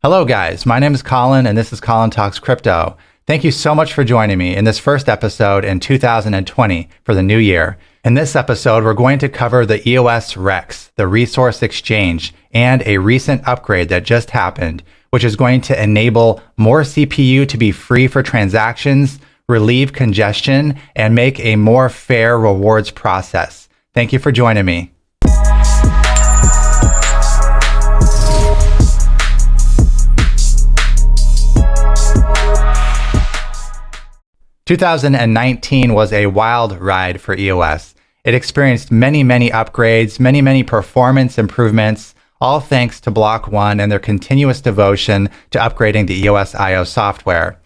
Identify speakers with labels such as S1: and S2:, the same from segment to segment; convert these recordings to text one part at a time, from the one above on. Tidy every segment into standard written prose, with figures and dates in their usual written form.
S1: Hello guys, my name is Colin and this is Colin Talks Crypto. Thank you so much for joining me in this first episode in 2020 for the new year. In this episode, we're going to cover the EOS Rex, the resource exchange, and a recent upgrade that just happened, which is going to enable more CPU to be free for transactions, relieve congestion, and make a more fair rewards process. Thank you for joining me. 2019 was a wild ride for EOS. It experienced many upgrades, many performance improvements, all thanks to block.one and their continuous devotion to upgrading the EOSIO software.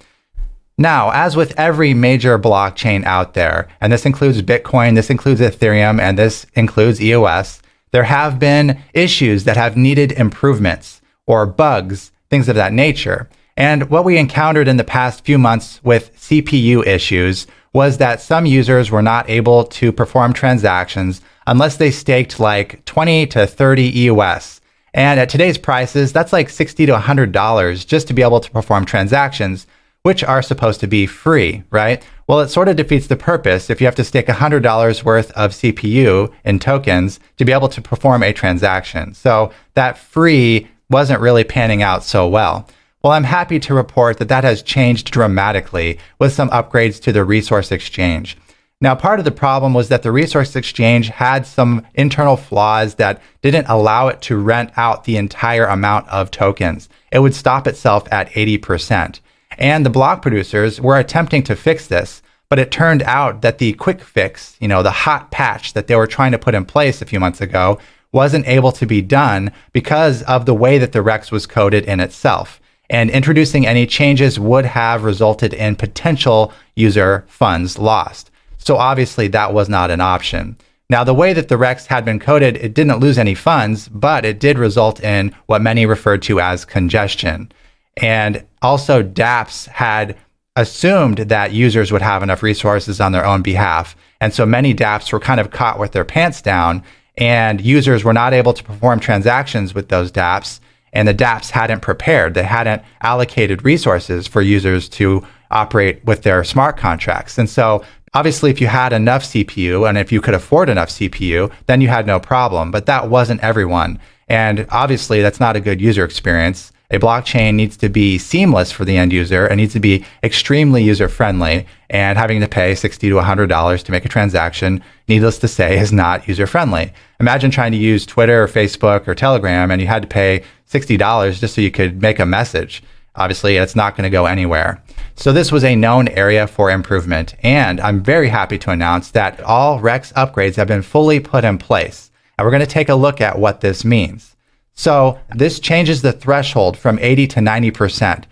S1: Now, as with every major blockchain out there, and this includes Bitcoin, this includes Ethereum, and this includes EOS, there have been issues that have needed improvements or bugs, things of that nature. And what we encountered in the past few months with CPU issues was that some users were not able to perform transactions unless they staked like 20 to 30 EOS. And at today's prices, that's like $60 to $100 just to be able to perform transactions, which are supposed to be free, right? Well, it sort of defeats the purpose if you have to stake $100 worth of CPU in tokens to be able to perform a transaction. So that free wasn't really panning out so well. Well, I'm happy to report that that has changed dramatically with some upgrades to the resource exchange. Now, part of the problem was that the resource exchange had some internal flaws that didn't allow it to rent out the entire amount of tokens. It would stop itself at 80%. And the block producers were attempting to fix this, but it turned out that the quick fix, the hot patch that they were trying to put in place a few months ago wasn't able to be done because of the way that the Rex was coded in itself. And introducing any changes would have resulted in potential user funds lost. So obviously that was not an option. Now, the way that the Rex had been coded, it didn't lose any funds, but it did result in what many referred to as congestion. And also dApps had assumed that users would have enough resources on their own behalf. And so many dApps were kind of caught with their pants down, and users were not able to perform transactions with those dApps. And the dApps hadn't prepared. They hadn't allocated resources for users to operate with their smart contracts. And so obviously, if you had enough CPU and if you could afford enough CPU, then you had no problem. But that wasn't everyone. And obviously, that's not a good user experience. A blockchain needs to be seamless for the end user and needs to be extremely user-friendly. And having to pay $60 to $100 to make a transaction, needless to say, is not user-friendly. Imagine trying to use Twitter or Facebook or Telegram and you had to pay $60 just so you could make a message. Obviously, it's not going to go anywhere. So this was a known area for improvement. And I'm very happy to announce that all Rex upgrades have been fully put in place. And we're going to take a look at what this means. So this changes the threshold from 80 to 90%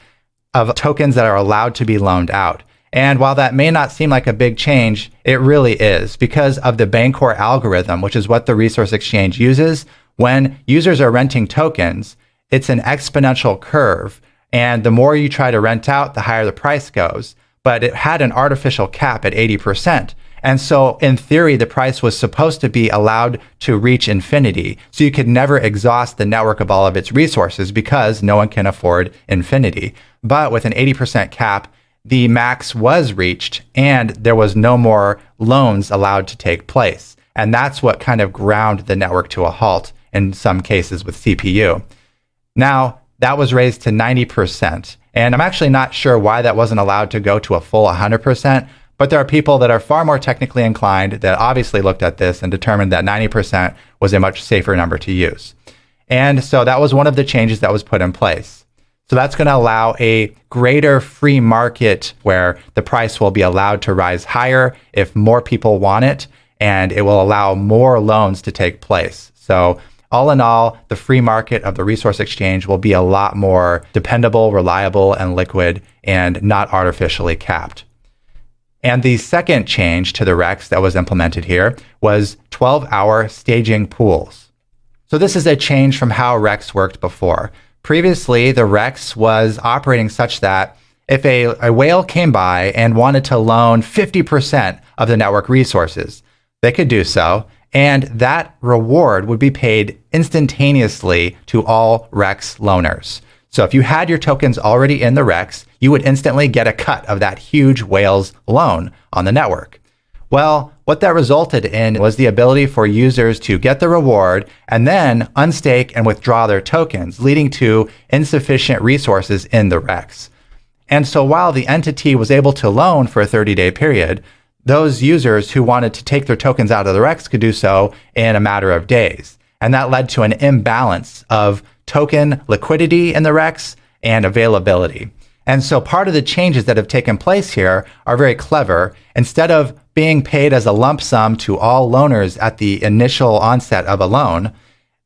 S1: of tokens that are allowed to be loaned out. And while that may not seem like a big change, it really is because of the Bancor algorithm, which is what the resource exchange uses. When users are renting tokens, it's an exponential curve. And the more you try to rent out, the higher the price goes. But it had an artificial cap at 80%. And so in theory, the price was supposed to be allowed to reach infinity. So you could never exhaust the network of all of its resources because no one can afford infinity. But with an 80% cap, the max was reached and there was no more loans allowed to take place. And that's what kind of ground the network to a halt in some cases with CPU. Now, that was raised to 90%. And I'm actually not sure why that wasn't allowed to go to a full 100%. But there are people that are far more technically inclined that obviously looked at this and determined that 90% was a much safer number to use. And so that was one of the changes that was put in place. So that's going to allow a greater free market where the price will be allowed to rise higher if more people want it, and it will allow more loans to take place. So all in all, the free market of the resource exchange will be a lot more dependable, reliable, and liquid, and not artificially capped. And the second change to the Rex that was implemented here was 12-hour staging pools. So this is a change from how Rex worked before. Previously, the Rex was operating such that if a whale came by and wanted to loan 50% of the network resources, they could do so, and that reward would be paid instantaneously to all Rex loaners. So if you had your tokens already in the REX, you would instantly get a cut of that huge whale's loan on the network. Well, what that resulted in was the ability for users to get the reward and then unstake and withdraw their tokens, leading to insufficient resources in the REX. And so while the entity was able to loan for a 30-day period, those users who wanted to take their tokens out of the REX could do so in a matter of days. And that led to an imbalance of token liquidity in the REX and availability. And so part of the changes that have taken place here are very clever. Instead of being paid as a lump sum to all loaners at the initial onset of a loan,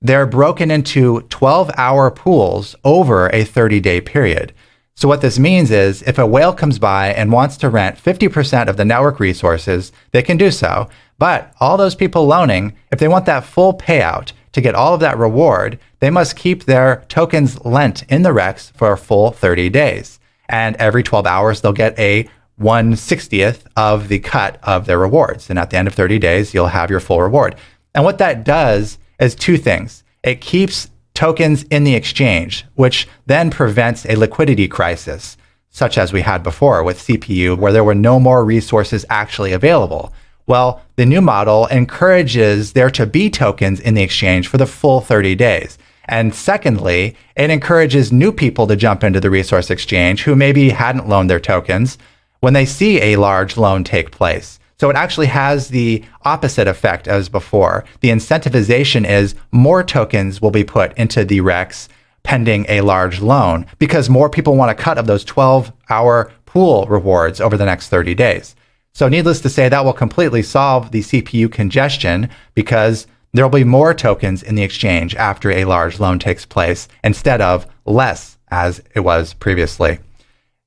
S1: they're broken into 12-hour pools over a 30-day period. So what this means is if a whale comes by and wants to rent 50% of the network resources, they can do so. But all those people loaning, if they want that full payout to get all of that reward, they must keep their tokens lent in the REX for a full 30 days. And every 12 hours, they'll get a 1/60th of the cut of their rewards. And at the end of 30 days, you'll have your full reward. And what that does is two things. It keeps tokens in the exchange, which then prevents a liquidity crisis, such as we had before with CPU, where there were no more resources actually available. Well, the new model encourages there to be tokens in the exchange for the full 30 days. And secondly, it encourages new people to jump into the resource exchange who maybe hadn't loaned their tokens when they see a large loan take place. So it actually has the opposite effect as before. The incentivization is more tokens will be put into the REX pending a large loan because more people want a cut of those 12-hour pool rewards over the next 30 days. So needless to say, that will completely solve the CPU congestion because there will be more tokens in the exchange after a large loan takes place instead of less as it was previously.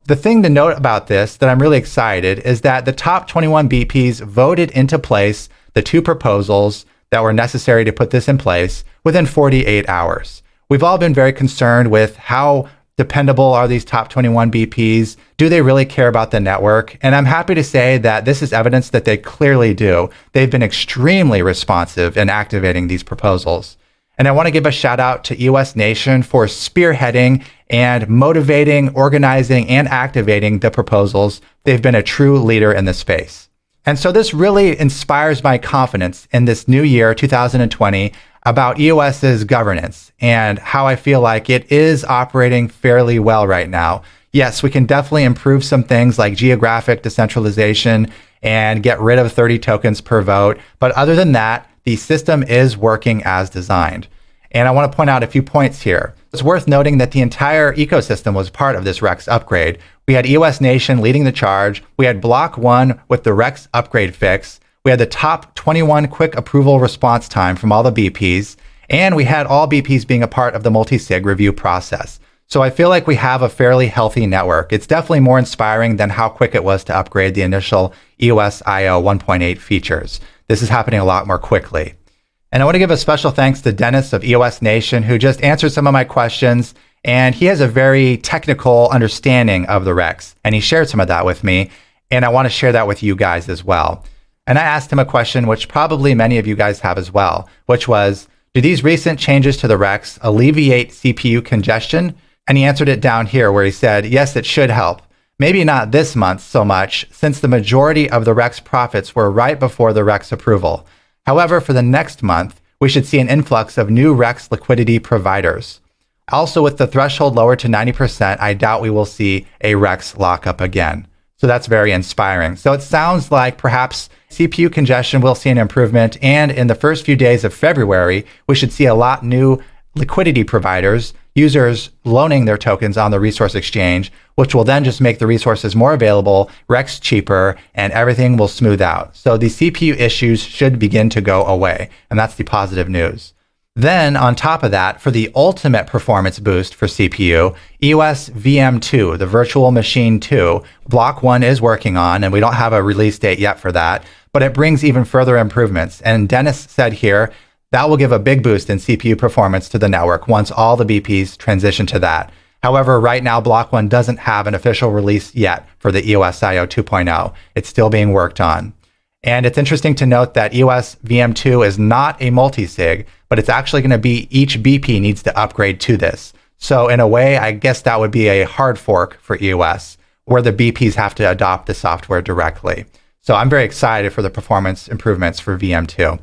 S1: The thing to note about this that I'm really excited is that the top 21 BPs voted into place the two proposals that were necessary to put this in place within 48 hours. We've all been very concerned with how dependable are these top 21 BPs? Do they really care about the network? And I'm happy to say that this is evidence that they clearly do. They've been extremely responsive in activating these proposals. And I want to give a shout out to EOS Nation for spearheading and motivating, organizing, and activating the proposals. They've been a true leader in the space. And so this really inspires my confidence in this new year, 2020, about EOS's governance and how I feel like it is operating fairly well right now. Yes, we can definitely improve some things like geographic decentralization and get rid of 30 tokens per vote. But other than that, the system is working as designed. And I want to point out a few points here. It's worth noting that the entire ecosystem was part of this REX upgrade. We had EOS Nation leading the charge. We had block.one with the REX upgrade fix. We had the top 21 quick approval response time from all the BPs, and we had all BPs being a part of the multi-sig review process. So I feel like we have a fairly healthy network. It's definitely more inspiring than how quick it was to upgrade the initial EOSIO 1.8 features. This is happening a lot more quickly. And I want to give a special thanks to Dennis of EOS Nation, who just answered some of my questions, and he has a very technical understanding of the REX, and he shared some of that with me, and I want to share that with you guys as well. And I asked him a question which probably many of you guys have as well, which was, do these recent changes to the REX alleviate CPU congestion? And he answered it down here where he said, yes, it should help. Maybe not this month so much, since the majority of the REX profits were right before the REX approval. However, for the next month, we should see an influx of new REX liquidity providers. Also, with the threshold lowered to 90%, I doubt we will see a REX lockup again. So that's very inspiring. So it sounds like perhaps CPU congestion will see an improvement, and in the first few days of February, we should see a lot new liquidity providers, users loaning their tokens on the resource exchange, which will then just make the resources more available, REX cheaper, and everything will smooth out. So the CPU issues should begin to go away, and that's the positive news. Then on top of that, for the ultimate performance boost for CPU, EOS VM2, the virtual machine 2, block.one is working on, and we don't have a release date yet for that, but it brings even further improvements. And Dennis said here, that will give a big boost in CPU performance to the network once all the BPs transition to that. However, right now, block.one doesn't have an official release yet for the EOSIO 2.0. It's still being worked on. And it's interesting to note that EOS VM2 is not a multi-sig, but it's actually going to be each BP needs to upgrade to this. So in a way, I guess that would be a hard fork for EOS, where the BPs have to adopt the software directly. So I'm very excited for the performance improvements for VM2.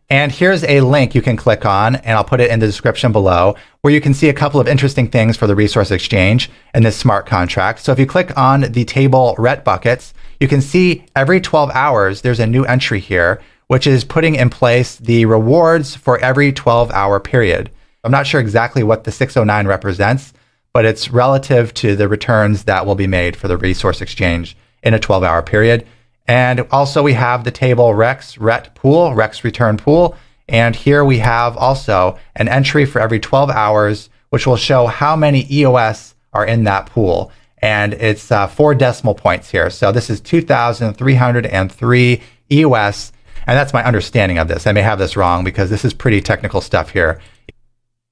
S1: And here's a link you can click on, and I'll put it in the description below, where you can see a couple of interesting things for the resource exchange and this smart contract. So if you click on the table ret buckets, you can see every 12 hours, there's a new entry here, which is putting in place the rewards for every 12-hour period. I'm not sure exactly what the 609 represents, but it's relative to the returns that will be made for the resource exchange in a 12-hour period. And also we have the table Rex ret pool, Rex return pool. And here we have also an entry for every 12 hours, which will show how many EOS are in that pool. And it's 4 decimal points here. So this is 2,303 EOS. And that's my understanding of this. I may have this wrong because this is pretty technical stuff here.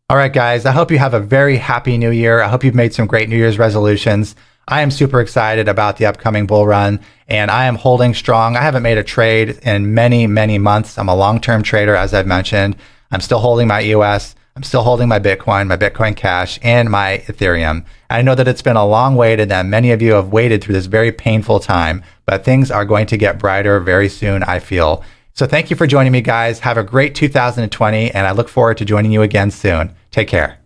S1: All right, guys, I hope you have a very happy new year. I hope you've made some great New Year's resolutions. I am super excited about the upcoming bull run, and I am holding strong. I haven't made a trade in many, many months. I'm a long-term trader, as I've mentioned. I'm still holding my EOS. I'm still holding my Bitcoin Cash, and my Ethereum. I know that it's been a long wait, and that many of you have waited through this very painful time, but things are going to get brighter very soon, I feel. So thank you for joining me, guys. Have a great 2020, and I look forward to joining you again soon. Take care.